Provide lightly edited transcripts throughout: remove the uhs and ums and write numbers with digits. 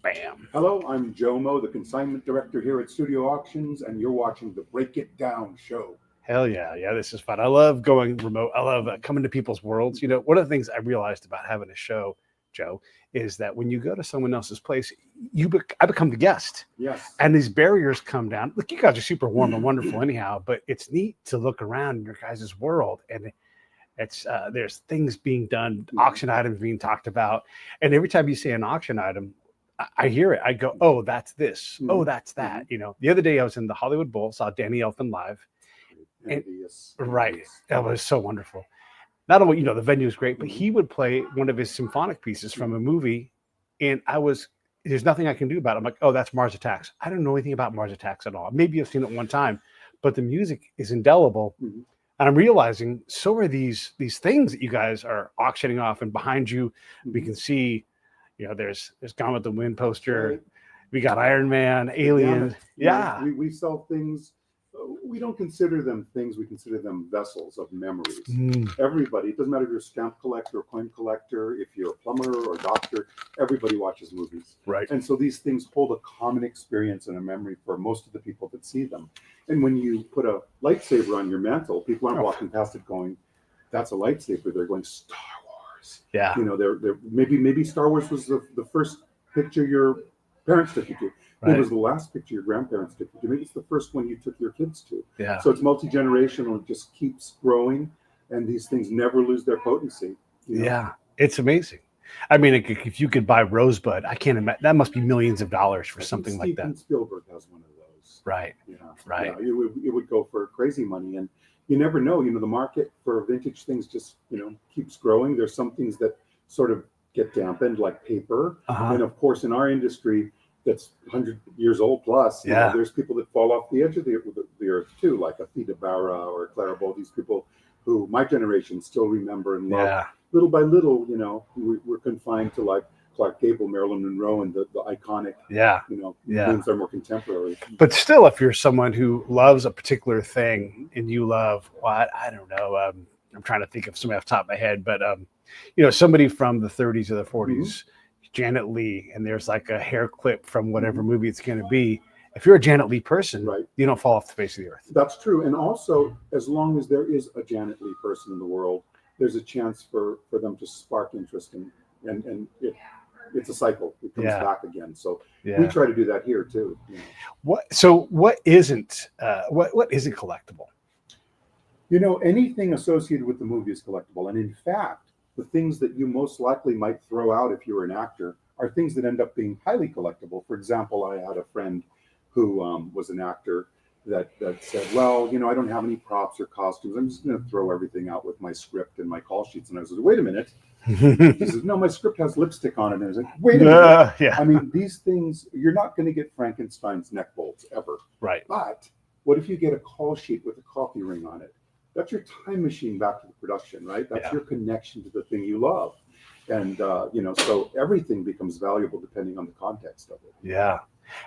Bam. Hello, I'm Joe Mo, the consignment director here at Studio Auctions, and you're watching the Break It Down show. Hell yeah. Yeah, this is fun. I love going remote. I love coming to people's worlds. You know, one of the things I realized about having a show, Joe, is that when you go to someone else's place, I become the guest. Yes. And these barriers come down. Look, you guys are super warm and wonderful anyhow, but it's neat to look around in your guys' world and it's there's things being done, auction items being talked about. And every time you say an auction item, I hear it. I go, oh, that's this. Oh, that's that. You know, the other day I was in the Hollywood Bowl, saw Danny Elfman live. And, Envious. right. That was so wonderful. Not only, the venue is great, but he would play one of his symphonic pieces from a movie. And there's nothing I can do about it. I'm like, oh, that's Mars Attacks. I don't know anything about Mars Attacks at all. Maybe I've seen it one time, but the music is indelible. And I'm realizing so are these things that you guys are auctioning off. And behind you, we can see, there's Gone with the Wind poster. Right. We got Iron Man, Alien. Yeah. We sell things. We don't consider them things. We consider them vessels of memories. Everybody, it doesn't matter if you're a stamp collector or coin collector, if you're a plumber or a doctor, everybody watches movies. Right. And so these things hold a common experience and a memory for most of the people that see them. And when you put a lightsaber on your mantle, people aren't walking past it going, that's a lightsaber. They're going, Star Wars. Yeah. They're maybe Star Wars was the first picture your parents took you to. Right. It was the last picture your grandparents took you to. Maybe it's the first one you took your kids to. Yeah. So it's multi-generational. It just keeps growing. And these things never lose their potency. Yeah. It's amazing. I mean, if you could buy Rosebud, I can't imagine. That must be millions of dollars for something like that. Steven Spielberg has one of those. Right. Right. Yeah, it would go for crazy money. And you never know. The market for vintage things just, keeps growing. There's some things that sort of get dampened, like paper. And of course, in our industry, that's 100 years old plus. There's people that fall off the edge of the earth too, like a Theda Bara or Clara Bow. These people who my generation still remember and love. Yeah. Little by little, we're confined to like Clark Gable, Marilyn Monroe, and the iconic. Names are more contemporary. But still, if you're someone who loves a particular thing and you love what I don't know, I'm trying to think of somebody off the top of my head, but somebody from the 30s or the 40s. Janet Leigh, and there's like a hair clip from whatever movie it's going to be. If you're a Janet Leigh person, you don't fall off the face of the earth. That's true. And also, as long as there is a Janet Leigh person in the world, there's a chance for them to spark interest and it's a cycle. It comes back again. So we try to do that here too. What isn't collectible? Anything associated with the movie is collectible. And in fact, the things that you most likely might throw out if you were an actor are things that end up being highly collectible. For example, I had a friend who was an actor that said, well, I don't have any props or costumes. I'm just going to throw everything out with my script and my call sheets. And I was like, wait a minute. He says, no, my script has lipstick on it. And I was like, wait a minute. I mean, these things, you're not going to get Frankenstein's neck bolts ever. Right. But what if you get a call sheet with a coffee ring on it? That's your time machine back to the production, right? That's your connection to the thing you love. And, so everything becomes valuable depending on the context of it. Yeah.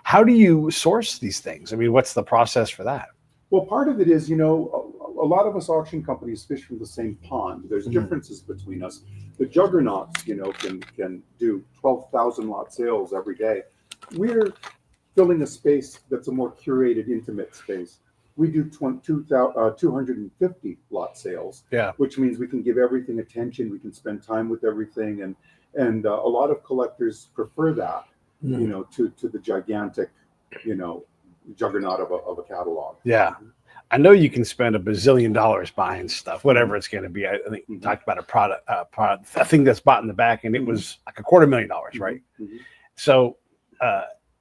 How do you source these things? I mean, what's the process for that? Well, part of it is, a lot of us auction companies fish from the same pond. There's differences between us. The juggernauts, can do 12,000 lot sales every day. We're filling a space that's a more curated, intimate space. We do 250 lot sales, which means we can give everything attention. We can spend time with everything. And a lot of collectors prefer that, to the gigantic, juggernaut of a catalog. Yeah. I know you can spend $1 bazillion buying stuff, whatever it's going to be. I think you talked about a product, a thing that's bought in the back, and it was like $250,000, right? So,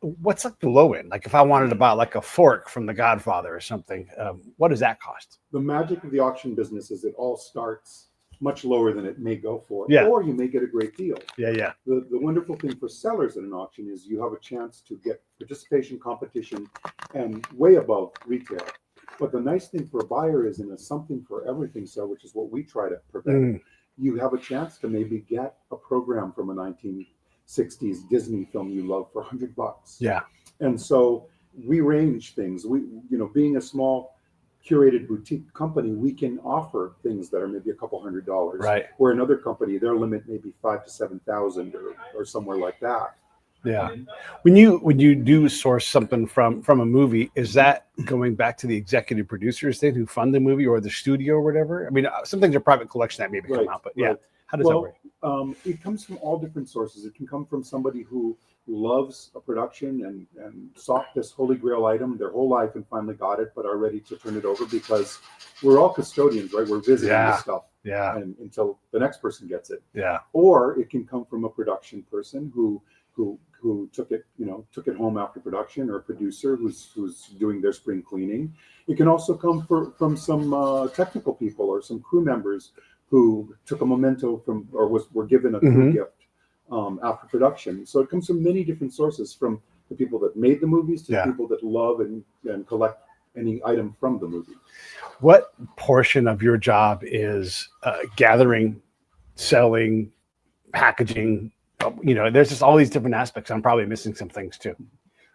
what's like the low end? Like if I wanted to buy like a fork from The Godfather or something, what does that cost? The magic of the auction business is it all starts much lower than it may go for, or you may get a great deal. Yeah. The wonderful thing for sellers at an auction is you have a chance to get participation, competition, and way above retail. But the nice thing for a buyer is in a something for everything sale, which is what we try to prevent. You have a chance to maybe get a program from a 1960s Disney film you love for $100. Yeah. And so we range things. We, being a small curated boutique company, we can offer things that are maybe a couple $100. Right. Where another company, their limit may be 5,000 to 7,000 or somewhere like that. Yeah. When you do source something from a movie, is that going back to the executive producers then who fund the movie or the studio or whatever? I mean, some things are private collection that maybe come out, but yeah, right. how does that Well, work? it comes from all different sources. It can come from somebody who loves a production and sought this holy grail item their whole life and finally got it, but are ready to turn it over because we're all custodians, right? We're visiting the Yeah. stuff Yeah. and until the next person gets it. Yeah. Or it can come from a production person who took it, took it home after production, or a producer who's doing their spring cleaning. It can also come from some technical people or some crew members who took a memento from or were given a crew gift after production. So it comes from many different sources, from the people that made the movies to the Yeah. people that love and collect any item from the movie. What portion of your job is gathering, selling, packaging? There's just all these different aspects. I'm probably missing some things too.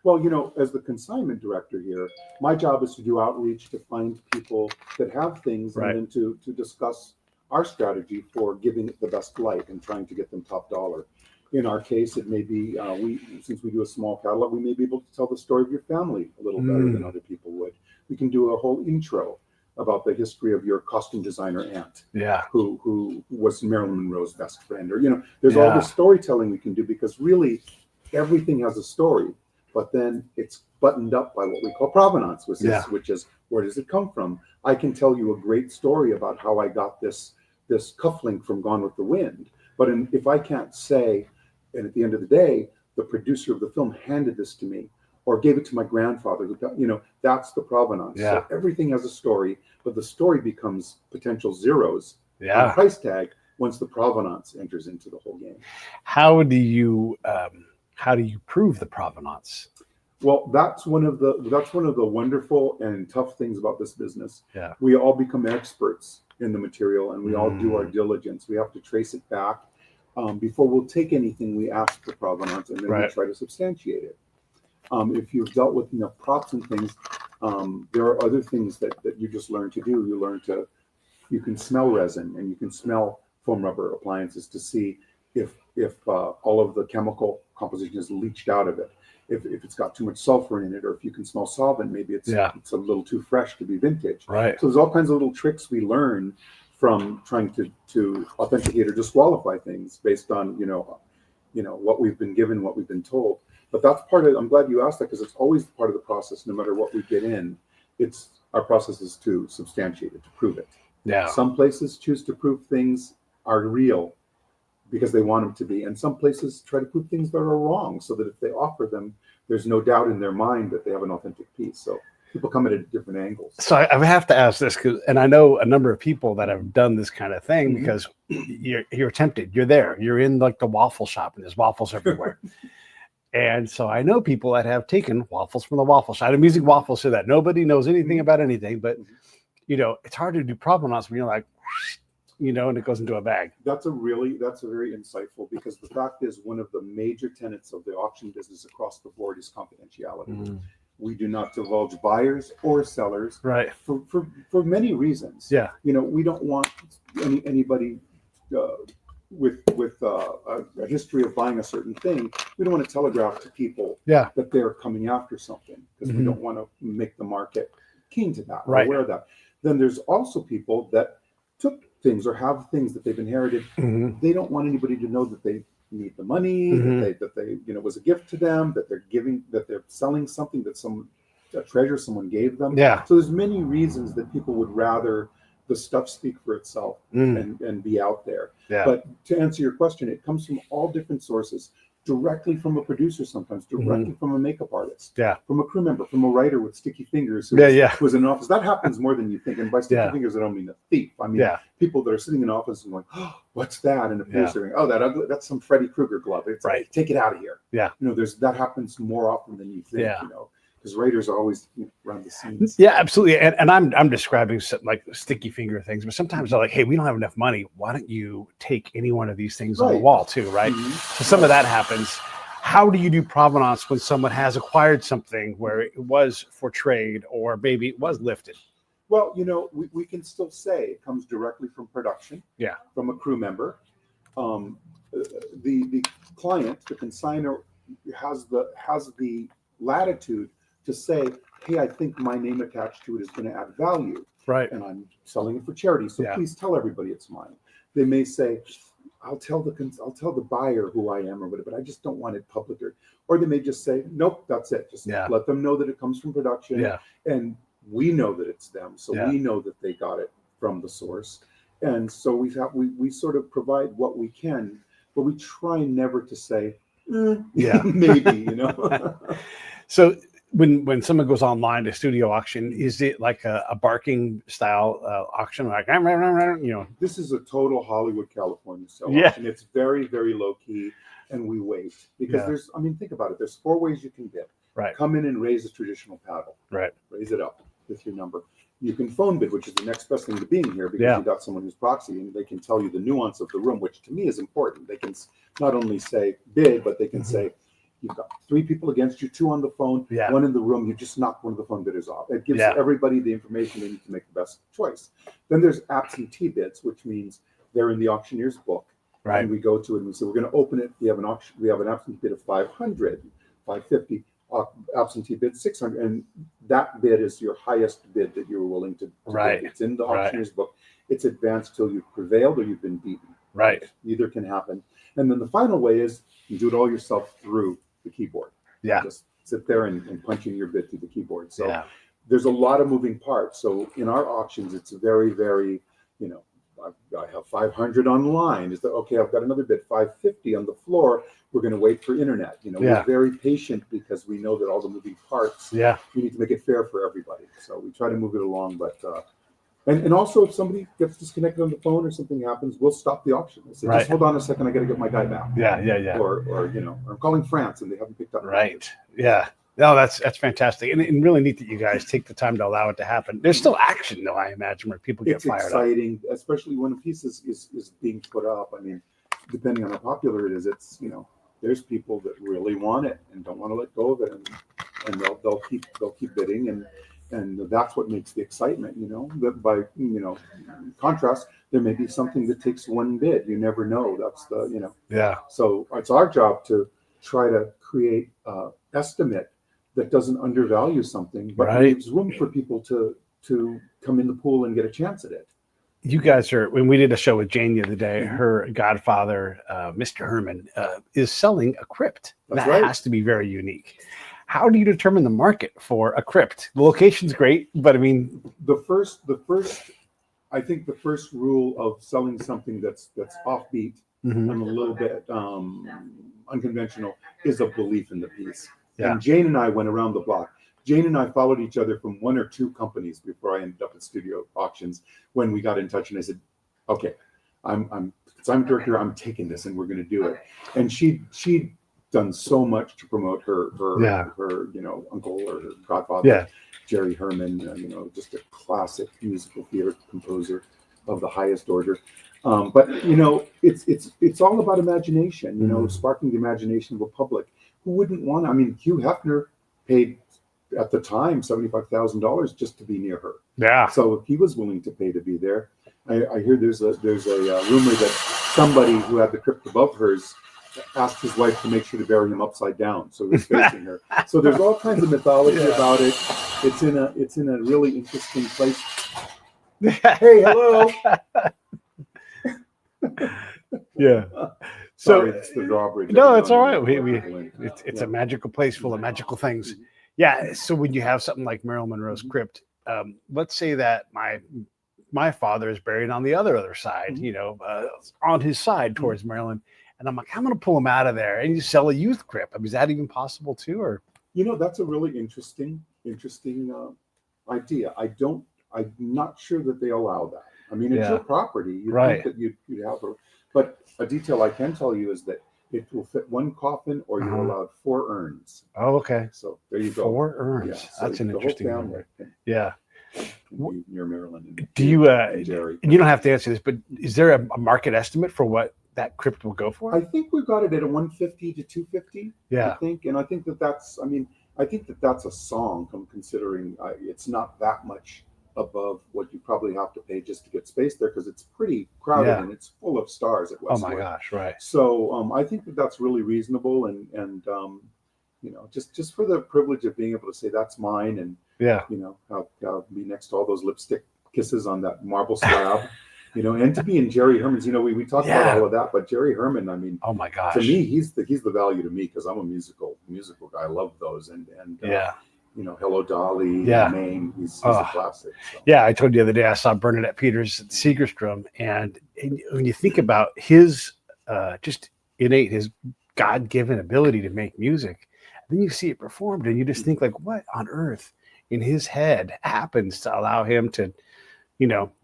Well, as the consignment director here, my job is to do outreach to find people that have things, Right. and then to discuss our strategy for giving it the best light and trying to get them top dollar. In our case, it may be since we do a small catalog, we may be able to tell the story of your family a little better than other people would. We can do a whole intro about the history of your costume designer aunt, Yeah. who was Marilyn Monroe's best friend, or there's all this storytelling we can do, because really everything has a story, but then it's buttoned up by what we call provenance, which is where does it come from? I can tell you a great story about how I got this cufflink from Gone with the Wind, but if I can't say, and at the end of the day, the producer of the film handed this to me or gave it to my grandfather, that's the provenance. Yeah. So everything has a story, but the story becomes potential zeros on Yeah. the price tag once the provenance enters into the whole game. How do you prove the provenance? Well, that's one of the wonderful and tough things about this business. Yeah. We all become experts in the material, and we all do our diligence. We have to trace it back. Before we'll take anything, we ask for provenance, and then we try to substantiate it. If you've dealt with props and things, there are other things that you just learn to do. You can smell resin, and you can smell foam rubber appliances to see if all of the chemical composition is leached out of it. If it's got too much sulfur in it, or if you can smell solvent, maybe it's a little too fresh to be vintage. Right. So there's all kinds of little tricks we learn from trying to authenticate or disqualify things based on what we've been given, what we've been told. But that's part of. I'm glad you asked that, because it's always part of the process. No matter what we get in, our process is to substantiate it, to prove it. Yeah. Some places choose to prove things are real because they want them to be, and some places try to prove things that are wrong, so that if they offer them, there's no doubt in their mind that they have an authentic piece. So people come at it at different angles. So I have to ask this, and I know a number of people that have done this kind of thing, because you're tempted. You're there. You're in like the waffle shop, and there's waffles everywhere. And so I know people that have taken waffles from the waffle shop. I'm using waffles so that nobody knows anything about anything, but it's hard to do provenance when you're like, and it goes into a bag. That's very insightful, because the fact is, one of the major tenets of the auction business across the board is confidentiality. We do not divulge buyers or sellers, right? For many reasons. Yeah. We don't want anybody with a history of buying a certain thing. We don't want to telegraph to people that they're coming after something, because we don't want to make the market keen to that, or aware of that. Then there's also people that took things or have things that they've inherited. They don't want anybody to know that they need the money, that they was a gift to them, that they're selling something, a treasure someone gave them. Yeah. So there's many reasons that people would rather the stuff speak for itself and be out there. Yeah. But to answer your question, it comes from all different sources. Directly from a producer, sometimes directly from a makeup artist, from a crew member, from a writer with sticky fingers who was in an office. That happens more than you think. And by sticky fingers, I don't mean a thief. I mean people that are sitting in an office and going, "Oh, what's that?" And the producer going, "Oh, that's some Freddy Krueger glove. It's like, take it out of here." Yeah. That happens more often than you think. Because writers are always around the scenes. Yeah, absolutely. And I'm describing like sticky finger things, but sometimes they're like, hey, we don't have enough money. Why don't you take any one of these things on the wall too, right? So some of that happens. How do you do provenance when someone has acquired something where it was for trade, or maybe it was lifted? Well, we can still say it comes directly from production, from a crew member. The client, the consignor, has the latitude to say, hey, I think my name attached to it is going to add value, Right. and I'm selling it for charity, so Yeah. please tell everybody it's mine. They may say, I'll tell the buyer who I am or whatever, but I just don't want it public. Or they may just say, nope, that's it. Just Yeah. let them know that it comes from production, Yeah. and we know that it's them, so Yeah. we know that they got it from the source. And so we sort of provide what we can, but we try never to say, Yeah. maybe, you know. So when someone goes online to studio auction, is it like a barking style auction, like you know? This is a total Hollywood, California sell Yeah. auction. It's very, very low key, and we wait because Yeah. I mean, think about it. There's 4 ways you can bid. Right. Come in and raise a traditional paddle. Right. Raise it up with your number. You can phone bid, which is the next best thing to being here because Yeah. you got someone who's proxy and they can tell you the nuance of the room, which to me is important. They can not only say bid, but they can say, you've got 3 people against you, 2 on the phone, Yeah. 1 in the room. You just knock one of the phone bidders off. It gives Yeah. everybody the information they need to make the best choice. Then there's absentee bids, which means they're in the auctioneer's book. Right. And we go to it and we say, we're going to open it. We have an auction. We have an absentee bid of 500, 550. Absentee bid 600, and that bid is your highest bid that you're willing to Right. bid. It's in the Right. auctioneer's book. It's advanced till you've prevailed or you've been beaten. Right. Either can happen. And then the final way is you do it all yourself through the keyboard. Yeah. Just sit there and punch in your bid through the keyboard. So Yeah. there's a lot of moving parts. So in our auctions, it's very, very, you know, I have 500 online. Is that okay? I've got another bid, 550 on the floor. We're going to wait for internet. You know, Yeah. we're very patient because we know that all the moving parts. Yeah. We need to make it fair for everybody. So we try to move it along. But and also if somebody gets disconnected on the phone or something happens, we'll stop the auction. We'll say, Right. just hold on a second. I got to get my guy back. Yeah. Yeah. Yeah. Or you know, I'm calling France and they haven't picked up. Right. Yeah. No, that's fantastic, and really neat that you guys take the time to allow it to happen. There's still action, though, I imagine, where people get It's fired exciting, especially when a piece is being put up. I mean, depending on how popular it is, it's, you know, there's people that really want it and don't want to let go of it, and they'll keep bidding, and that's what makes the excitement. You know, that by, you know, contrast, there may be something that takes 1 bid. You never know. That's the, you know. up. Yeah. So it's our job to try to create an estimate that doesn't undervalue something, but Right. leaves room for people to come in the pool and get a chance at it. You guys are, when we did a show with Jane the other day, Mhm. her godfather, Mr. Herman, is selling a crypt. That's That right. has to be very unique. How do you determine the market for a crypt? The location's great, but I mean, The first, I think the first rule of selling something that's offbeat mhm. and a little bit unconventional is a belief in the piece. Yeah. And Jane and I went around the block. Jane and I followed each other from 1 or 2 companies before I ended up at studio auctions. When we got in touch, and I said, "Okay, I'm director. I'm taking this, and we're going to do it." And she'd done so much to promote her Yeah. you know, uncle or her godfather, Yeah. Jerry Herman. You know, just a classic musical theater composer of the highest order. But you know, it's all about imagination. You know, sparking the imagination of a public. Who wouldn't want? I mean, Hugh Hefner paid at the time $75,000 just to be near her. Yeah. So if he was willing to pay to be there, I hear there's a rumor that somebody who had the crypt above hers asked his wife to make sure to bury him upside down, so he was facing her. So there's all kinds of mythology about it. It's in a really interesting place. Hey, hello. Yeah. Sorry, So it's the drawbridge. no, it's all right. It's Yeah. a magical place full of magical things. Yeah. So when you have something like Marilyn Monroe's crypt, let's say that my father is buried on the other side, you know, on his side towards Maryland, and I'm like, I'm going to pull him out of there, and you sell a youth crypt. I mean, is that even possible too, or? You know, that's a really interesting idea. I'm not sure that they allow that. I mean, it's Yeah. your property. You'd Right. think that you'd have but a detail I can tell you is that it will fit 1 coffin, or you're allowed 4 urns. Oh, okay. So there you go. 4 urns. Yeah, so That's an the whole interesting family number. can Yeah. be near Maryland. And Do you, and Jerry. and you don't have to answer this, but is there a market estimate for what that crypt will go for? I think we've got it at a 150 to 250. Yeah. I think, and I think that's. I mean, I think that's a song. Considering it's not that much above what you probably have to pay just to get space there, because it's pretty crowded Yeah. and it's full of stars at Oh my Westwood. gosh, right. So I think that that's really reasonable, and just for the privilege of being able to say that's mine, and Yeah. have be next to all those lipstick kisses on that marble slab, and to be in Jerry Herman's. We talked about Yeah. all of that, but Jerry Herman, I mean, Oh my to gosh. me, he's the value to me, because I'm a musical guy. I love those, and Yeah. Hello Dolly, Yeah. and Maine. He's a Oh. classic. So. Yeah, I told you the other day I saw Bernadette Peters at the Segerstrom, and when you think about his just innate, his God-given ability to make music, then you see it performed, and you just think like, what on earth in his head happens to allow him to,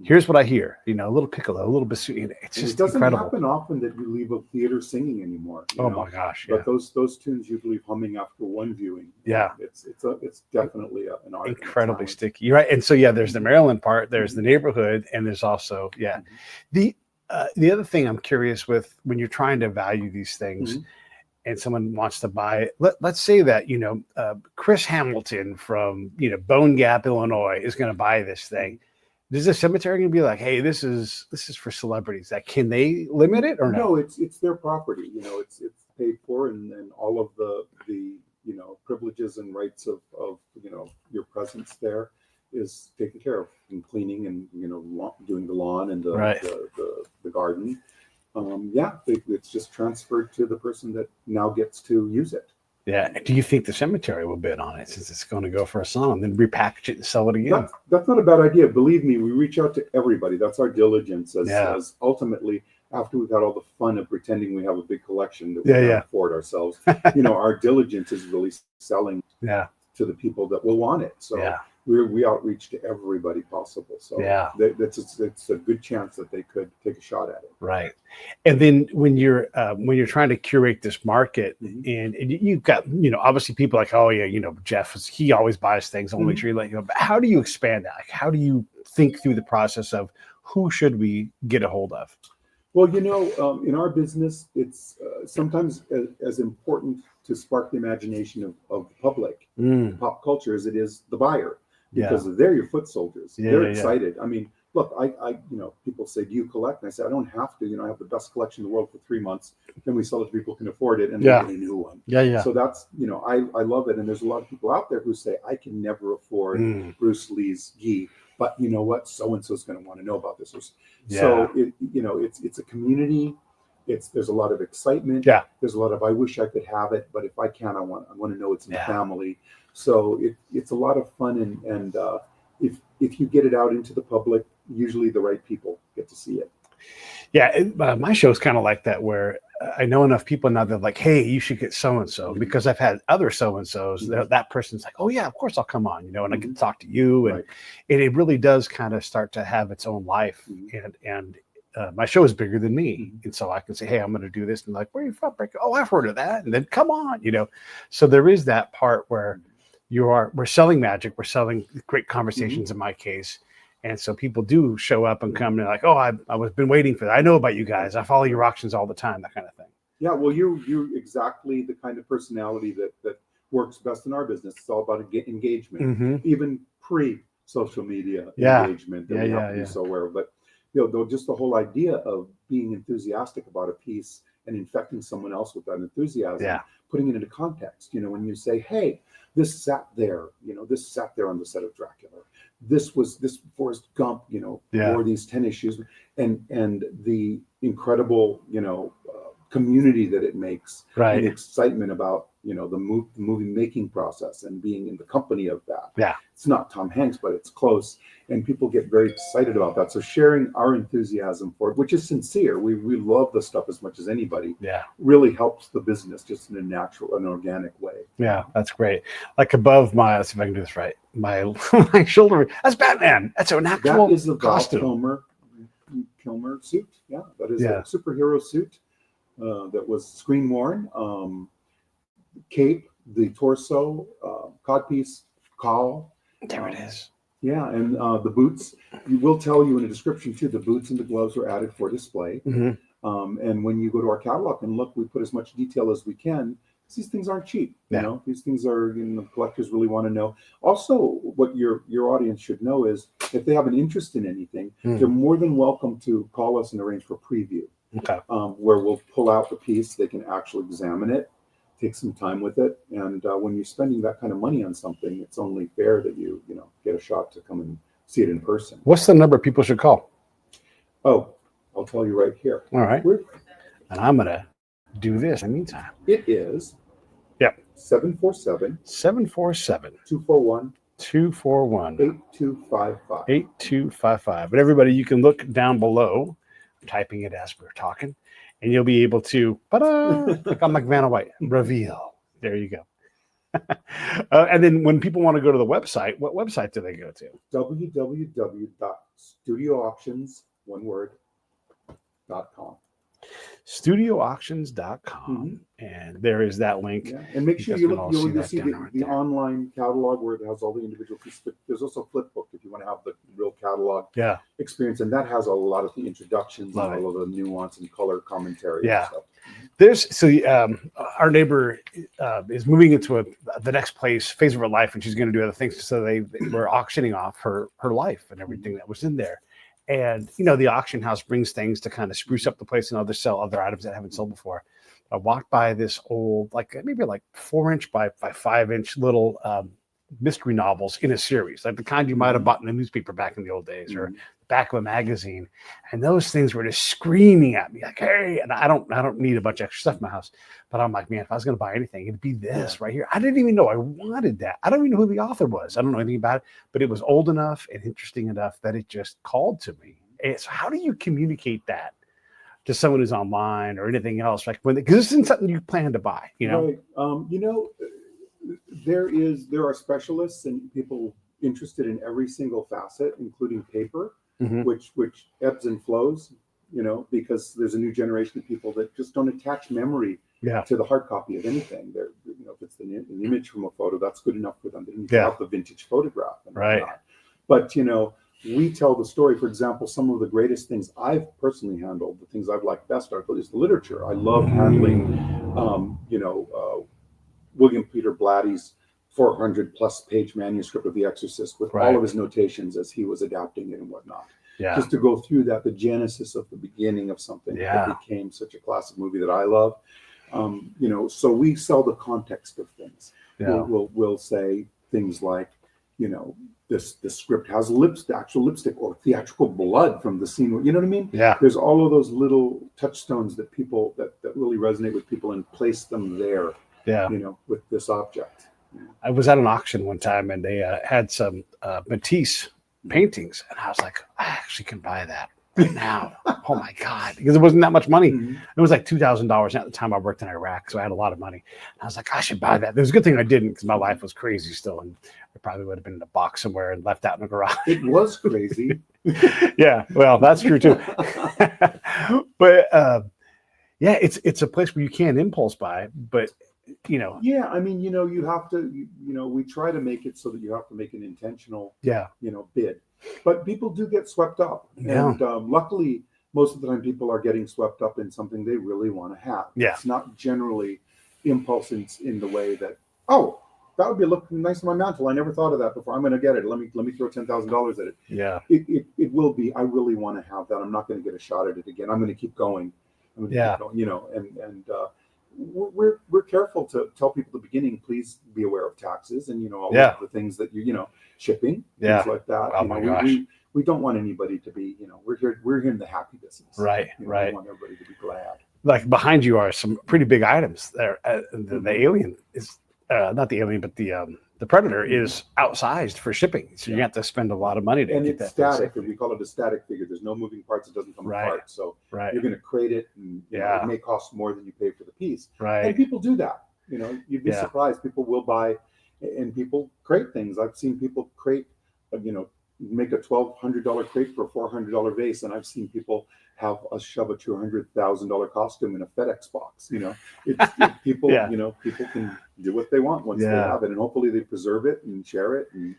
here's what I hear, a little piccolo, a little bassoon. It's And just it doesn't incredible. happen often that you leave a theater singing anymore. Oh my gosh, yeah. But those tunes you leave humming after one viewing. Yeah. It's definitely an art. Incredibly sticky. You're right. And so there's the Maryland part, there's the neighborhood, and there's also the other thing I'm curious with when you're trying to value these things. And someone wants to buy it. Let's say that Chris Hamilton from Bone Gap, Illinois, is going to buy this thing. Is the cemetery going to be like, hey, this is for celebrities? That can they limit it or no? No, it's their property. It's paid for, and all of the privileges and rights of your presence there is taken care of, and cleaning, and doing the lawn and the garden. It's just transferred to the person that now gets to use it. Yeah. Do you think the cemetery will bid on it, since it's going to go for a song, then repackage it and sell it again? That's not a bad idea. Believe me, we reach out to everybody. That's our diligence, as ultimately, after we've had all the fun of pretending we have a big collection that we can't afford ourselves, our diligence is really selling to the people that will want it. So we outreach to everybody possible. So it's a good chance that they could take a shot at it. Right. And then when you're trying to curate this market, and you've got obviously people like, oh yeah, Jeff, he always buys things. I'll make sure you let you know. But how do you expand that? Like, how do you think through the process of who should we get a hold of? Well, in our business, it's sometimes as important to spark the imagination of the public, pop culture, as it is the buyer, because they're your foot soldiers. They're excited. I mean, look, I people say, do you collect? And I say, I don't have to. I have the best collection in the world for 3 months. Then we sell it to people who can afford it, and they get a new one. So that's, I love it. And there's a lot of people out there who say, I can never afford Bruce Lee's gi. But you know what? So and so is going to want to know about this. So it's a community. There's a lot of excitement. There's a lot of I wish I could have it, but if I can't, I want to know it's in the family. So it's a lot of fun, and if you get it out into the public, usually the right people get to see it. Yeah, my show's kind of like that, where I know enough people now that are like, hey, you should get so-and-so, because I've had other so-and-sos. That person's like, oh yeah, of course I'll come on, and I get to talk to you. And it really does kind of start to have its own life. And my show is bigger than me. And so I can say, hey, I'm going to do this. And like, where are you from? Oh, I've heard of that. And then come on, So there is that part where we're selling magic. We're selling great conversations in my case. And so people do show up and come and like, oh, I was been waiting for that. I know about you guys. I follow your auctions all the time, that kind of thing. Yeah, well, you're exactly the kind of personality that works best in our business. It's all about engagement, even pre-social media engagement that we have to be so aware of. But just the whole idea of being enthusiastic about a piece and infecting someone else with that enthusiasm, putting it into context. When you say, hey, this sat there on the set of Dracula. This Forrest Gump, wore these 10 issues, and the incredible, community that it makes, and the excitement about, the movie making process and being in the company of that. It's not Tom Hanks, but it's close, and people get very excited about that. So sharing our enthusiasm for it, which is sincere, we love the stuff as much as anybody. Really helps the business just in a natural and organic way. Yeah, that's great. Like above let's see if I can do this right. My shoulder. That's Batman. That's an actual That is a costume. Kilmer suit. Yeah, that is a superhero suit that was screen worn. Cape, the torso, codpiece, cowl. There it is. Yeah, and the boots. We will tell you in a description too. The boots and the gloves are added for display. And when you go to our catalog and look, we put as much detail as we can, these things aren't cheap. Yeah. You know, these things are, collectors really want to know. Also, what your audience should know is if they have an interest in anything, they're more than welcome to call us and arrange for preview. Okay. Where we'll pull out the piece, they can actually examine it, take some time with it, and when you're spending that kind of money on something, it's only fair that you get a shot to come and see it in person. What's the number people should call? Oh, I'll tell you right here. All right. And I'm gonna do this in the meantime. It is 747 241 8255. 8255. But everybody, you can look down below. I'm typing it as we're talking, and you'll be able to, like I'm like Vanna White, reveal. There you go. And then when people want to go to the website, what website do they go to? www.studioauctions.com. Studioauctions.com. And there is that link. Yeah. And make sure you look, you'll see the online catalog where it has all the individual pieces. But there's also a flip book if you want to have the real catalog experience. And that has a lot of the introductions and all of the nuance and color commentary. Yeah. And stuff. There's our neighbor is moving into the next phase of her life, and she's going to do other things. So they were auctioning off her life and everything that was in there. And the auction house brings things to kind of spruce up the place and sell other items that haven't sold before. I walked by this old, maybe 4-inch by 5-inch little mystery novels in a series, like the kind you might have bought in a newspaper back in the old days, or the back of a magazine. And those things were just screaming at me like, hey, and I don't need a bunch of extra stuff in my house, but I'm like, man, if I was going to buy anything, it'd be this right here. I didn't even know I wanted that. I don't even know who the author was. I don't know anything about it, but it was old enough and interesting enough that it just called to me. And so how do you communicate that to someone who's online or anything else? Like because this isn't something you plan to buy, Right. There are specialists and people interested in every single facet, including paper, which ebbs and flows, because there's a new generation of people that just don't attach memory to the hard copy of anything. They're, if it's an image from a photo, that's good enough for them. They need to have the vintage photograph. And whatnot. But, we tell the story. For example, some of the greatest things I've personally handled, the things I've liked best is the literature. I love handling, William Peter Blatty's 400 plus page manuscript of The Exorcist with all of his notations as he was adapting it and whatnot. Yeah. Just to go through that, the genesis of the beginning of something that became such a classic movie that I love. So we sell the context of things. Yeah. We'll say things like, this script has actual lipstick or theatrical blood from the scene. You know what I mean? Yeah. There's all of those little touchstones that people that really resonate with people and place them there. Yeah. With this object. I was at an auction one time and they had some Matisse paintings, and I was like, I actually can buy that right now. Oh my God. Because it wasn't that much money. It was like $2,000 at the time I worked in Iraq. So I had a lot of money. And I was like, I should buy that. It was a good thing I didn't, because my life was crazy still. And it probably would have been in a box somewhere and left out in the garage. It was crazy. Yeah. Well, that's true too. But it's a place where you can impulse buy, but Yeah. I mean, you have to, we try to make it so that you have to make an intentional, bid. But people do get swept up. Yeah. And luckily, most of the time people are getting swept up in something they really want to have. Yeah. It's not generally impulse in the way that, oh, that would be looking nice on my mantle. I never thought of that before. I'm going to get it. Let me throw $10,000 at it. Yeah. It will be, I really want to have that. I'm not going to get a shot at it again. I'm going to keep going. I'm going to keep going, and we're careful to tell people at the beginning, please be aware of taxes and all of the things that shipping, things like that. Oh my gosh. We don't want anybody to be, we're here in the happy business. Right. Right. We want everybody to be glad. Like behind you are some pretty big items there. The alien is not the alien, but the Predator is outsized for shipping, so you have to spend a lot of money to get that. Static, and we call it a static figure. There's no moving parts; it doesn't come apart. So you're going to crate it, and it may cost more than you pay for the piece. Right. And people do that. You'd be surprised. People will buy, and people crate things. I've seen people crate, make a $1,200 crate for a $400 vase, and I've seen people have shove a $200,000 costume in a FedEx box. People, people can do what they want once they have it, and hopefully they preserve it and share it. And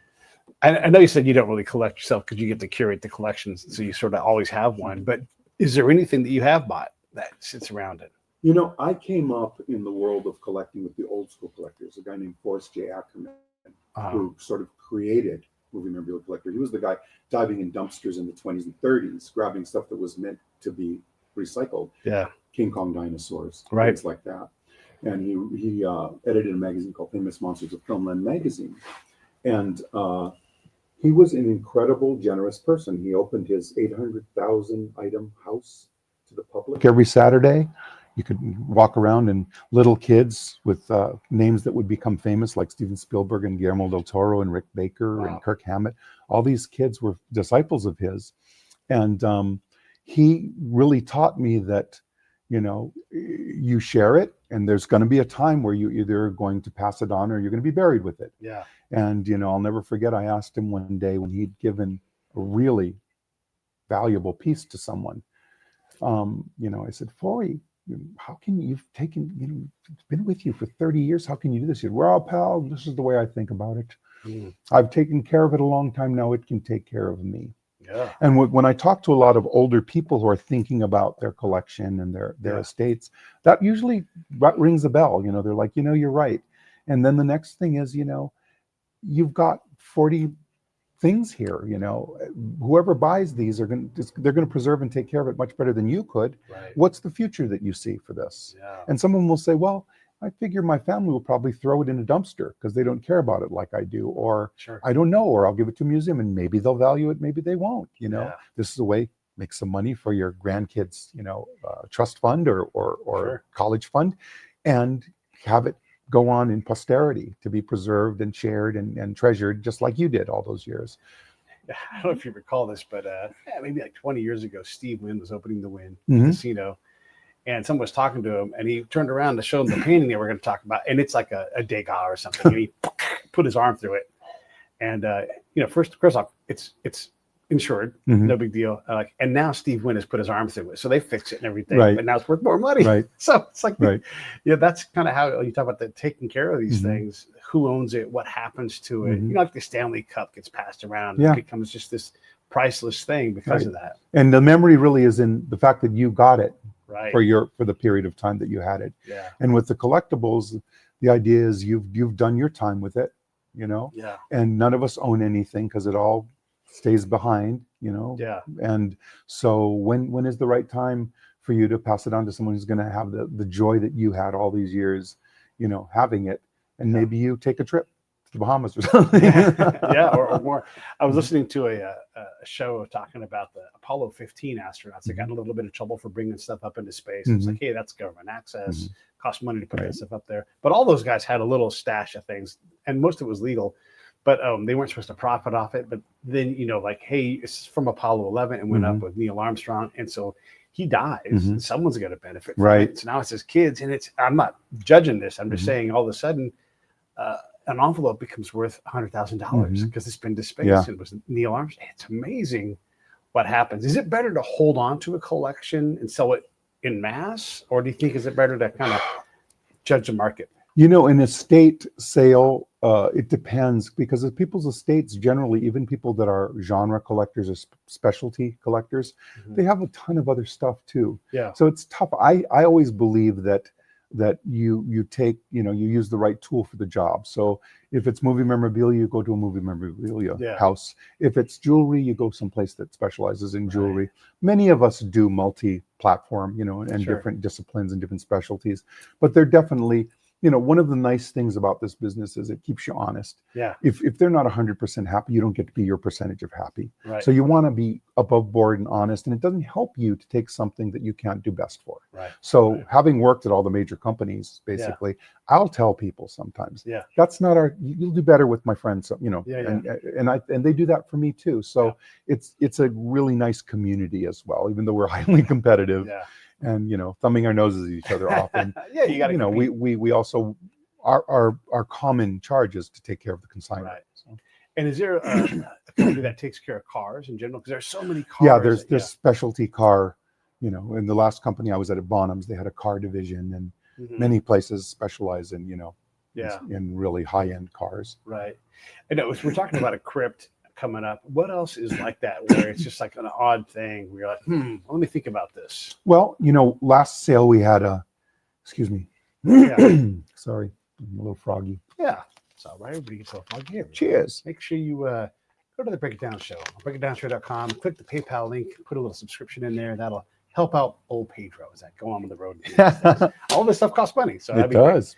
I know you said you don't really collect yourself because you get to curate the collections, so you sort of always have one. But is there anything that you have bought that sits around it? You know, I came up in the world of collecting with the old school collectors, a guy named Forrest J. Ackerman, Uh, who sort of created movie memorabilia collector. He was the guy diving in dumpsters in the 20s and 30s, grabbing stuff that was meant to be recycled, yeah. King Kong dinosaurs, Right. things like that. And he edited a magazine called Famous Monsters of Filmland magazine. And he was an incredible, generous person. He opened his 800,000 item house to the public every Saturday. You could walk around, and little kids with names that would become famous, like Steven Spielberg and Guillermo del Toro and Rick Baker and Kirk Hammett. All these kids were disciples of his. And he really taught me that, you know, you share it, and there's going to be a time where you either are going to pass it on or you're going to be buried with it. Yeah. And, you know, I'll never forget, I asked him one day when he'd given a really valuable piece to someone. You know, I said, Forey, how can you've taken, you know, it's been with you for 30 years. How can you do this? He said, well, pal, this is the way I think about it. I've taken care of it a long time now. It can take care of me. Yeah. And when I talk to a lot of older people who are thinking about their collection and their estates, that usually rings a bell. You know, they're like, you know, you're right. And then the next thing is, you know, you've got 40 things here. You know, whoever buys these they're going to preserve and take care of it much better than you could. Right. What's the future that you see for this? Yeah. And someone will say, well, I figure my family will probably throw it in a dumpster because they don't care about it like I do, or Sure. I don't know, or I'll give it to a museum and maybe they'll value it, maybe they won't. You know, this is a way make some money for your grandkids, you know, trust fund or Sure. college fund, and have it go on in posterity to be preserved and shared and treasured, just like you did all those years. I don't know if you recall this, but maybe like 20 years ago, Steve Wynn was opening the Wynn Mhm. Casino, and someone was talking to him, and he turned around to show him the painting they were going to talk about, and it's like a Degas or something. And he put his arm through it, and you know, first off, it's insured, Mhm. no big deal. And now Steve Wynn has put his arm through it, so they fix it and everything. Right. But now it's worth more money. Right. So it's like, Right. yeah, that's kind of how you talk about the taking care of these Mhm. things. Who owns it? What happens to it? Mhm. You know, like the Stanley Cup gets passed around, Yeah. it becomes just this priceless thing because of that. And the memory really is in the fact that you got it Right. for the period of time that you had it. Yeah. And with the collectibles, the idea is you've done your time with it, you know. Yeah. And none of us own anything because it all stays behind, you know. Yeah. And so when is the right time for you to pass it on to someone who's going to have the joy that you had all these years, you know, having it, and maybe you take a trip to the Bahamas or something. Yeah, or more. I was listening to a show talking about the Apollo 15 astronauts that got in a little bit of trouble for bringing stuff up into space. It's like, hey, that's government access. Costs money to put that stuff up there. But all those guys had a little stash of things, and most of it was legal. But they weren't supposed to profit off it. But then, you know, like, hey, it's from Apollo 11 and went up with Neil Armstrong. And so he dies, and someone's going to benefit from it. So now it's his kids. And I'm not judging this. I'm just saying all of a sudden, an envelope becomes worth $100,000 because it's been to space and it was Neil Armstrong. It's amazing what happens. Is it better to hold on to a collection and sell it in mass, or do you think is it better to kind of judge the market? You know, an estate sale, it depends, because of people's estates, generally, even people that are genre collectors or specialty collectors, they have a ton of other stuff too. Yeah. So it's tough. I always believe that you take, you know, you use the right tool for the job. So if it's movie memorabilia, you go to a movie memorabilia house. If it's jewelry, you go someplace that specializes in jewelry. Right. Many of us do multi-platform, you know, and different disciplines and different specialties, but they're definitely, you know, one of the nice things about this business is it keeps you honest. Yeah. If they're not 100% happy, you don't get to be your percentage of happy. Right. So you want to be above board and honest, and it doesn't help you to take something that you can't do best for. Right. So having worked at all the major companies, basically, I'll tell people sometimes, that's not you'll do better with my friends, you know, and they do that for me too. So it's a really nice community as well, even though we're highly competitive. Yeah. And, you know, thumbing our noses at each other often. You got to, you know, we also, our common charge is to take care of the consignment. Right. So. And is there a company that takes care of cars in general? Because there's so many cars. Yeah, there's specialty car, you know, in the last company I was at Bonhams, they had a car division, and many places specialize in, you know, in really high-end cars. Right. I know we're talking about a crypt coming up. What else is like that, where it's just like an odd thing where you're like, let me think about this? Well, you know, last sale we had a Excuse me. Yeah. Sorry, I'm a little froggy. Yeah. So right, everybody gets a little fun here. Cheers. Make sure you go to the Break It Down Show, breakitdownshow.com, click the PayPal link, put a little subscription in there. That'll help out old Pedro as I go on the road. All this stuff costs money. So It does.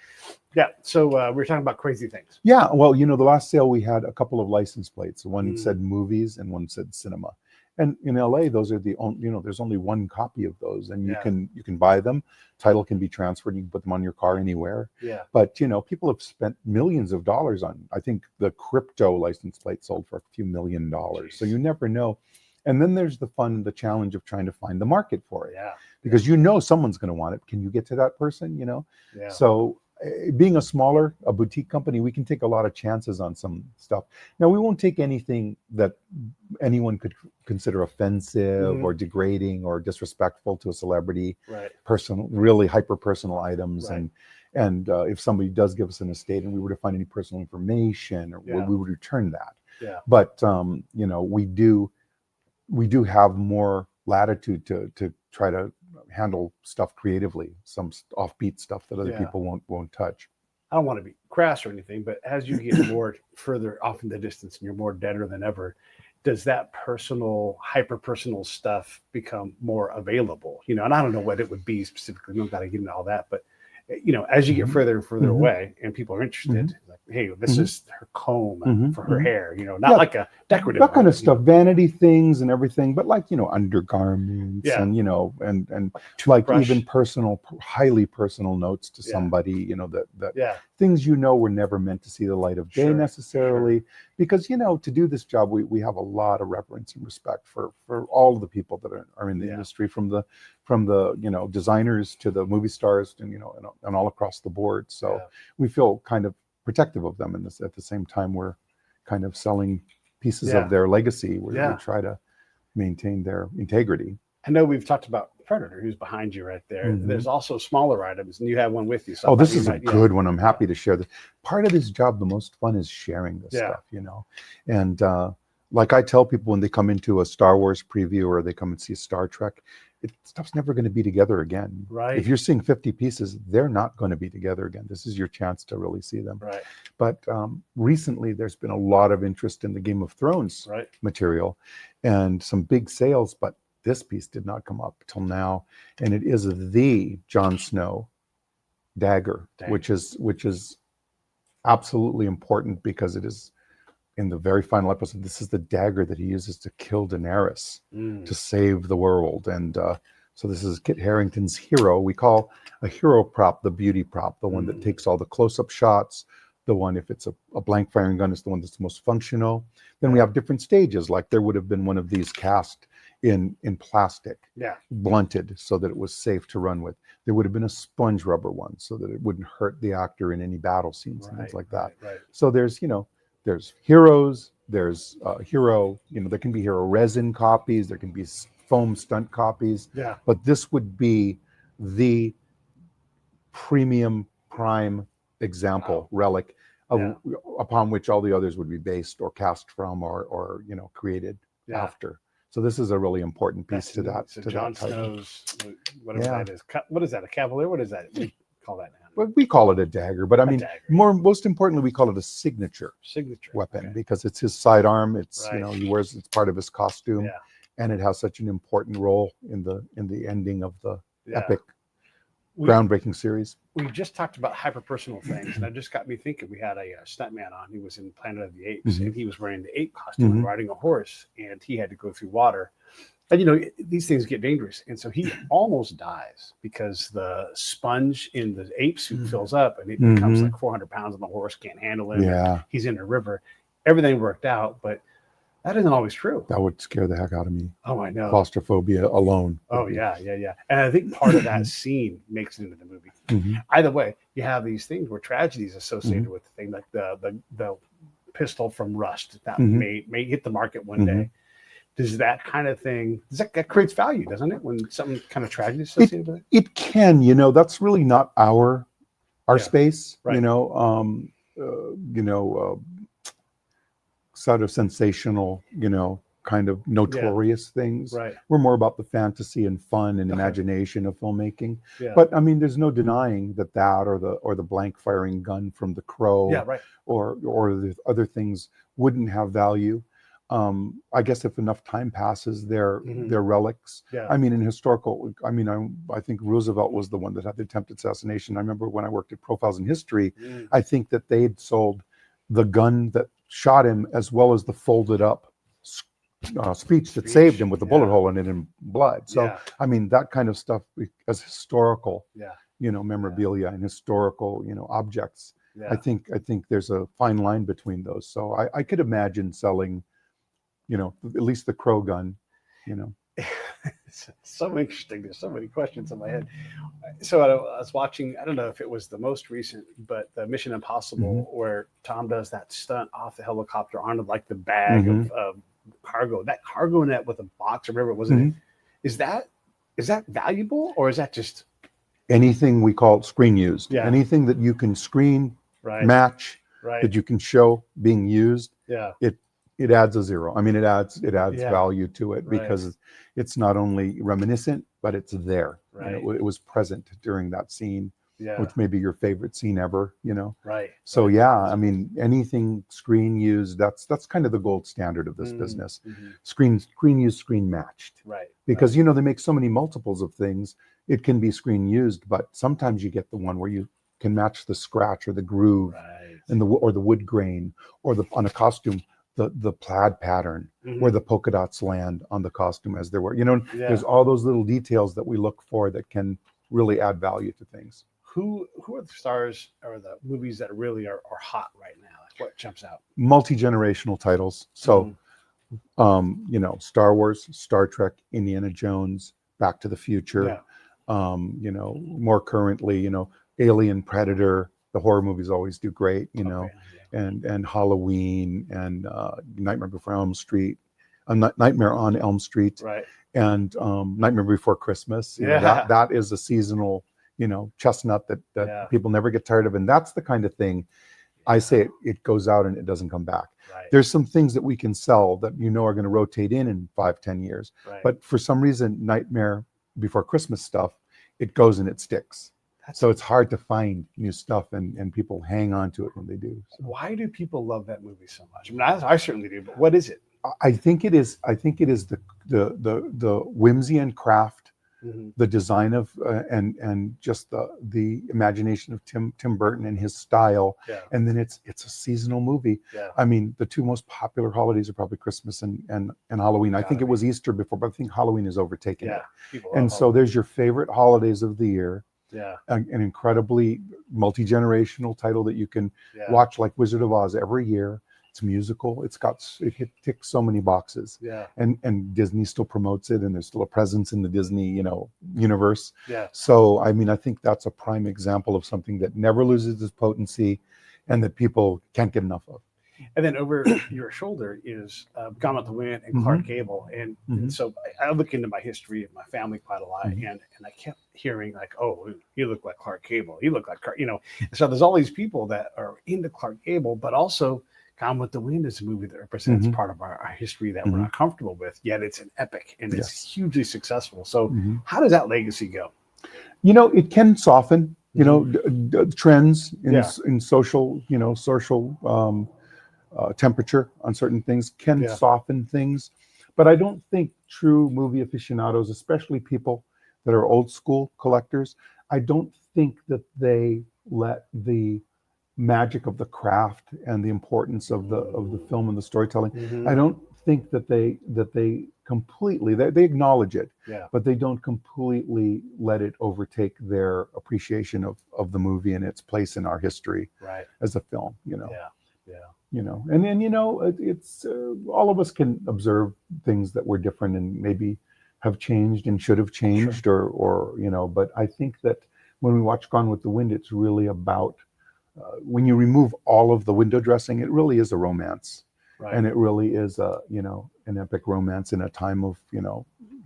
Great. Yeah. So we were talking about crazy things. Yeah. Well, the last sale we had a couple of license plates. One Mm. said movies and one said cinema. And in LA, those are the only, there's only one copy of those, and you can buy them. Title can be transferred. You can put them on your car anywhere. Yeah. But people have spent millions of dollars on. I think the crypto license plate sold for a few $1 million. Jeez. So you never know. And then there's the challenge of trying to find the market for it. Yeah. Because someone's going to want it. Can you get to that person? Yeah. So being a boutique company, we can take a lot of chances on some stuff. Now, we won't take anything that anyone could consider offensive or degrading or disrespectful to a celebrity. Right. Really hyper personal items. Right. And if somebody does give us an estate and we were to find any personal information, we would return that. Yeah. But we do have more latitude to try to handle stuff creatively, some offbeat stuff that other people won't touch. I don't want to be crass or anything, but as you get more further off in the distance and you're more deader than ever, does that hyper personal stuff become more available? And I don't know what it would be specifically. We don't got to get into all that, but as you get further and further away and people are interested, like, hey, this is her comb for her hair, not like a decorative. That kind of stuff, vanity things and everything, but like, undergarments and, and like even highly personal notes to somebody, that things, were never meant to see the light of day necessarily, because, to do this job, we have a lot of reverence and respect for all of the people that are in the industry, from the designers to the movie stars and all across the board. So we feel kind of protective of them, and at the same time we're kind of selling pieces of their legacy. We try to maintain their integrity. I know we've talked about Predator, who's behind you right there. There's also smaller items, and you have one with you. So this is a good one. I'm happy to share this. Part of this job, the most fun is sharing this stuff, and like I tell people when they come into a Star Wars preview or they come and see Star Trek, stuff's never going to be together again. Right. If you're seeing 50 pieces, they're not going to be together again. This is your chance to really see them. Right. But recently, there's been a lot of interest in the Game of Thrones material and some big sales, but this piece did not come up till now, and it is the Jon Snow dagger. which is absolutely important, because it is in the very final episode. This is the dagger that he uses to kill Daenerys to save the world. And so this is Kit Harington's hero. We call a hero prop the beauty prop, the one that takes all the close-up shots. The one, if it's a blank firing gun, is the one that's the most functional. Then we have different stages, like there would have been one of these cast in plastic, blunted, so that it was safe to run with. There would have been a sponge rubber one, so that it wouldn't hurt the actor in any battle scenes and things like that. So there's heroes, there's hero, there can be hero resin copies, there can be foam stunt copies, but this would be the premium prime example relic upon which all the others would be based or cast from or created after. So this is a really important piece to that. So Jon Snow's, whatever that is. What is that? A cavalier? What is that? We call that now. Well, we call it a dagger, but I mean, most importantly, we call it a signature weapon, because it's his sidearm. It's he wears, it's part of his costume, and it has such an important role in the ending of the epic, groundbreaking series. We just talked about hyper-personal things, and that just got me thinking. We had a stuntman on. He was in Planet of the Apes, and he was wearing the ape costume and riding a horse, and he had to go through water. And, these things get dangerous. And so he almost dies because the sponge in the ape suit fills up, and it becomes like 400 pounds, and the horse can't handle it. Yeah. He's in a river. Everything worked out, but that isn't always true. That would scare the heck out of me. Oh, I know. Claustrophobia alone. Oh, yeah. And I think part of that scene makes it into the movie. Either way, you have these things where tragedies associated with the thing, like the pistol from Rust that may hit the market one day. Does that kind of thing, that creates value, doesn't it? When something kind of tragedy associated with it? It can, that's really not our space, sort of sensational, kind of notorious things. Right. We're more about the fantasy and fun and Okay. imagination of filmmaking. Yeah. But I mean, there's no denying that or the blank firing gun from The Crow, Yeah. Right. or the other things wouldn't have value. I guess if enough time passes, they're relics. Yeah. I mean, in historical, I mean, I think Roosevelt was the one that had the attempted assassination. I remember when I worked at Profiles in History, I think that they'd sold the gun that shot him as well as the folded up speech that saved him with the bullet hole in it in blood. So, I mean, that kind of stuff as historical, memorabilia and historical, objects. I think there's a fine line between those. So I could imagine selling, at least the Crow gun, It's so interesting. There's so many questions in my head. So I was watching, I don't know if it was the most recent, but the Mission Impossible, where Tom does that stunt off the helicopter onto like the bag of cargo, that cargo net with a box or whatever it was in it. Is that valuable, or is that just anything we call screen used? Yeah. Anything that you can screen right? match, Right. that you can show being used. Yeah. It adds a zero. I mean, it adds value to it, Right. because it's not only reminiscent, but it's there. Right. And it was present during that scene, Yeah. which may be your favorite scene ever, Right. So Right. yeah, I mean, anything screen used, that's kind of the gold standard of this business. Screen used, screen matched. Right. Because they make so many multiples of things. It can be screen used, but sometimes you get the one where you can match the scratch or the groove, and the wood grain, or on a costume, the plaid pattern, where the polka dots land on the costume as there were. There's all those little details that we look for that can really add value to things. Who are the stars or the movies that really are hot right now? Like what jumps out? Multi-generational titles. So, Star Wars, Star Trek, Indiana Jones, Back to the Future. More currently, Alien, Predator. The horror movies always do great, and Halloween, and Nightmare Before Elm Street, Nightmare on Elm Street, right, and Nightmare Before Christmas. That is a seasonal, chestnut that people never get tired of, and that's the kind of thing. I say it goes out and it doesn't come back. Right. There's some things that we can sell that are going to rotate in 5-10 years, but for some reason, Nightmare Before Christmas stuff, it goes and it sticks. So it's hard to find new stuff, and people hang on to it when they do. So. Why do people love that movie so much? I mean, I certainly do, but what is it? I think it is the whimsy and craft, the design of and just the imagination of Tim Burton and his style. And then it's a seasonal movie. I mean, the two most popular holidays are probably Christmas and Halloween. I think it was Easter before, but I think Halloween is overtaken it. And so there's your favorite holidays of the year. An incredibly multi-generational title that you can watch, like Wizard of Oz, every year. It's musical. It ticks so many boxes. And Disney still promotes it, and there's still a presence in the Disney, universe. So I mean, I think that's a prime example of something that never loses its potency, and that people can't get enough of. And then over your shoulder is Gone with the Wind and Clark Gable. And so I look into my history of my family quite a lot. And I kept hearing like, oh, you look like Clark Gable. You look like Clark, So there's all these people that are into Clark Gable, but also Gone with the Wind is a movie that represents part of our history that we're not comfortable with, yet it's an epic and it's hugely successful. So how does that legacy go? It can soften, trends in social, temperature on certain things can soften things, but I don't think true movie aficionados, especially people that are old school collectors, I don't think that they let the magic of the craft and the importance of the film and the storytelling. I don't think that they completely they acknowledge it, but they don't completely let it overtake their appreciation of the movie and its place in our history as a film. And then it's all of us can observe things that were different and maybe have changed and should have changed, or but I think that when we watch Gone with the Wind, it's really about when you remove all of the window dressing, it really is a romance, and it really is an epic romance in a time of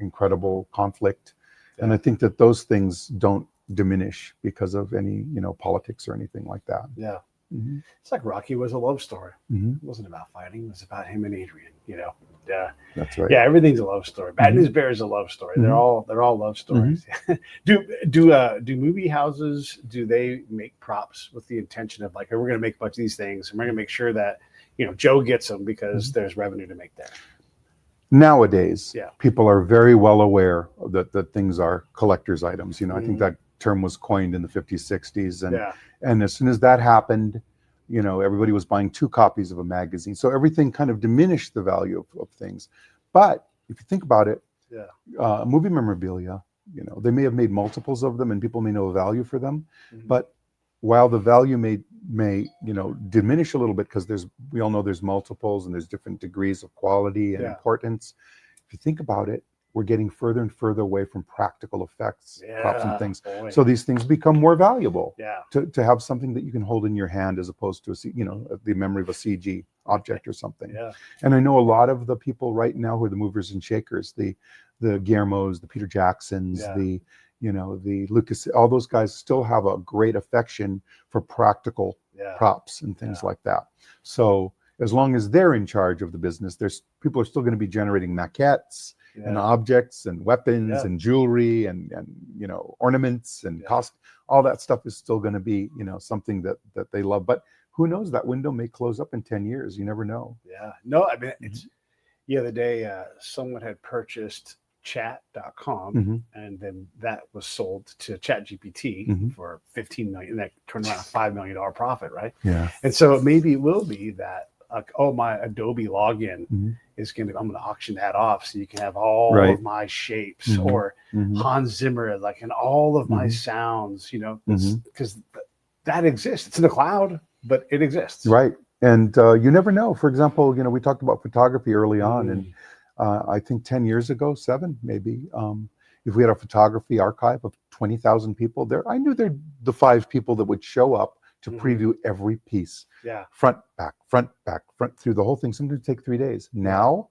incredible conflict, and I think that those things don't diminish because of any politics or anything like that. It's like Rocky was a love story. It wasn't about fighting. It was about him and Adrian, Yeah. That's right. Yeah, everything's a love story. Bad News Bear is a love story. They're all love stories. Do movie houses, do they make props with the intention of like, hey, we're going to make a bunch of these things and we're going to make sure that, you know, Joe gets them because there's revenue to make there? Nowadays, Yeah. people are very well aware that things are collector's items. You know, I think that term was coined in the 50s, 60s. And as soon as that happened, you know, everybody was buying 2 copies of a magazine. So everything kind of diminished the value of things. But if you think about it, movie memorabilia, you know, they may have made multiples of them and people may know a value for them. But while the value may you know, diminish a little bit because we all know there's multiples and there's different degrees of quality and importance. If you think about it, we're getting further and further away from practical effects, props and things. So these things become more valuable to have something that you can hold in your hand as opposed to the memory of a CG object or something. And I know a lot of the people right now who are the movers and shakers, the Guillermos, the Peter Jacksons, the Lucas, all those guys still have a great affection for practical props and things like that. So as long as they're in charge of the business, people are still going to be generating maquettes and objects and weapons and jewelry and you know, ornaments and all that stuff is still going to be, you know, something that they love. But who knows, that window may close up in 10 years. You never know. No, I mean, it's the other day, someone had purchased chat.com and then that was sold to ChatGPT for $15 million, and that turned around a $5 million profit, right? And so maybe it will be that like, oh, my Adobe login is I'm going to auction that off so you can have all of my shapes or Hans Zimmer, like, and all of my sounds, you know, because that exists. It's in the cloud, but it exists. Right. And you never know. For example, you know, we talked about photography early on, and I think 10 years ago, 7 maybe, if we had a photography archive of 20,000 people there, I knew there'd the 5 people that would show up to preview every piece. Front, back, front, through the whole thing. Sometimes it'd take 3 days. Now,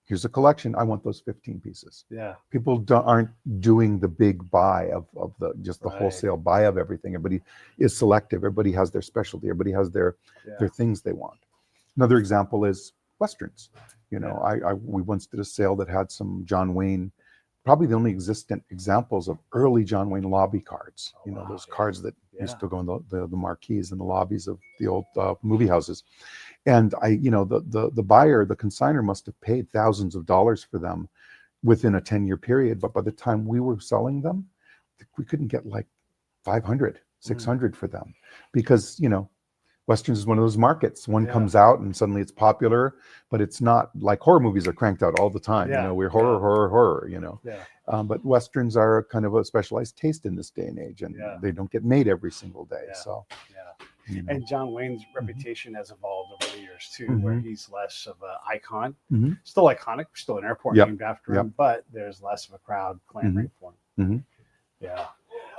here's a collection. I want those 15 pieces. People aren't doing the big buy of the wholesale buy of everything. Everybody is selective. Everybody has their specialty. Everybody has their things they want. Another example is Westerns. You know, we once did a sale that had some John Wayne, probably the only existent examples of early John Wayne lobby cards. You know, those cards that used to go in the marquees and the lobbies of the old movie houses. And the buyer, the consignor must have paid thousands of dollars for them within a 10-year period. But by the time we were selling them, we couldn't get like 500, 600 for them because, you know, Westerns is one of those markets. One comes out and suddenly it's popular, but it's not like horror movies are cranked out all the time. You know, we're horror, you know. But Westerns are kind of a specialized taste in this day and age, and they don't get made every single day. So, you know. And John Wayne's reputation has evolved over the years too, where he's less of an icon, still iconic, still an airport named after him, but there's less of a crowd clamoring for him.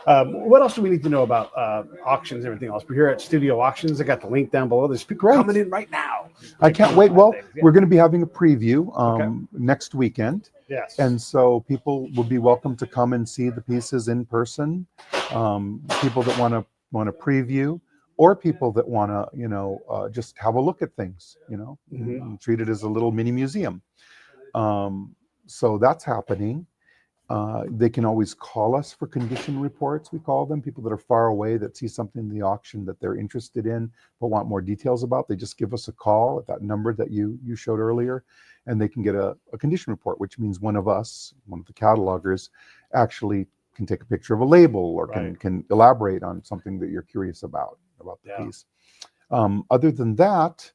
What else do we need to know about auctions and everything else? We're here at Studio Auctions. I got the link down below. There's people coming in right now. I can't wait. Well, we're going to be having a preview next weekend. And so people will be welcome to come and see the pieces in person. People that want to preview, or people that want to, you know, just have a look at things, you know, and treat it as a little mini museum. So that's happening. They can always call us for condition reports, we call them. People that are far away that see something in the auction that they're interested in but want more details about, they just give us a call at that number that you showed earlier, and they can get a condition report, which means one of the catalogers actually can take a picture of a label or can elaborate on something that you're curious about the piece. Other than that,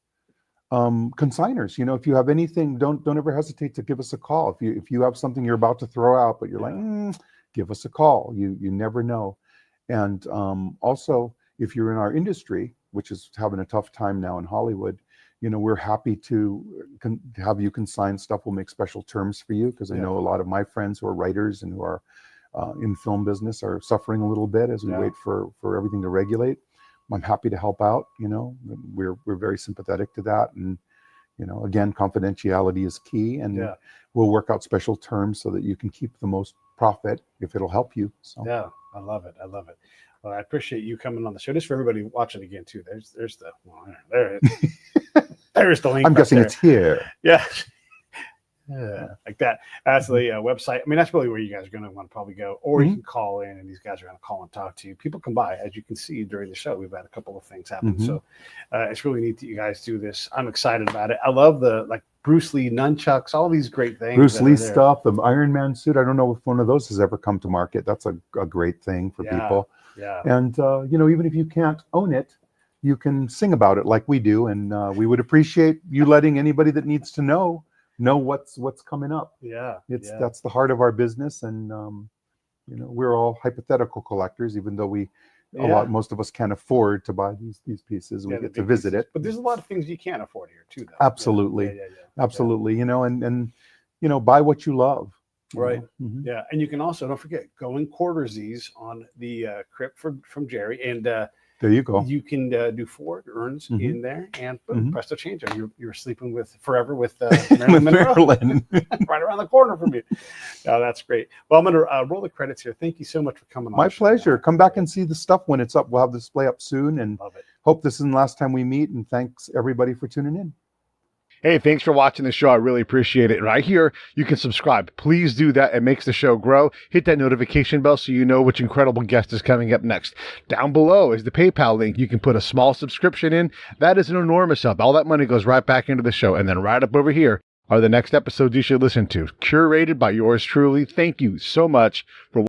consigners, you know, if you have anything, don't ever hesitate to give us a call. If you have something you're about to throw out, but you're like, give us a call. You never know. And also, if you're in our industry, which is having a tough time now in Hollywood, you know, we're happy to have you consign stuff. We'll make special terms for you, because I know a lot of my friends who are writers and who are in film business are suffering a little bit as we wait for everything to regulate. I'm happy to help out. You know, we're very sympathetic to that, and you know, again, confidentiality is key, and we'll work out special terms so that you can keep the most profit if it'll help you. So I love it. Well, I appreciate you coming on the show. Just for everybody watching again too. There's the link. I'm guessing there. it's here. like that. That's the website. I mean, that's really where you guys are going to want to probably go, or you can call in, and these guys are going to call and talk to you. People come by, as you can see during the show. We've had a couple of things happen, so it's really neat that you guys do this. I'm excited about it. I love the Bruce Lee nunchucks, all these great things. Bruce Lee stuff, the Iron Man suit. I don't know if one of those has ever come to market. That's a great thing for people. Yeah. And even if you can't own it, you can sing about it like we do, and we would appreciate you letting anybody that needs to know what's coming up. That's the heart of our business, and we're all hypothetical collectors, even though most of us can't afford to buy these pieces. We get to visit it, but there's a lot of things you can't afford here too, though. Absolutely. Absolutely. And buy what you love. Right. Yeah. And you can also, don't forget, go and quarter these on the crypt from Jerry, and there you go. You can do 4 urns in there, and boom, presto chango. You're sleeping forever with Marilyn Monroe. Right around the corner from you. Oh, that's great. Well, I'm going to roll the credits here. Thank you so much for coming on. My pleasure. Come back and see the stuff when it's up. We'll have the display up soon, and love it. Hope this isn't the last time we meet, and thanks everybody for tuning in. Hey, thanks for watching the show. I really appreciate it. Right here, you can subscribe. Please do that. It makes the show grow. Hit that notification bell so you know which incredible guest is coming up next. Down below is the PayPal link. You can put a small subscription in. That is an enormous help. All that money goes right back into the show. And then right up over here are the next episodes you should listen to, curated by yours truly. Thank you so much for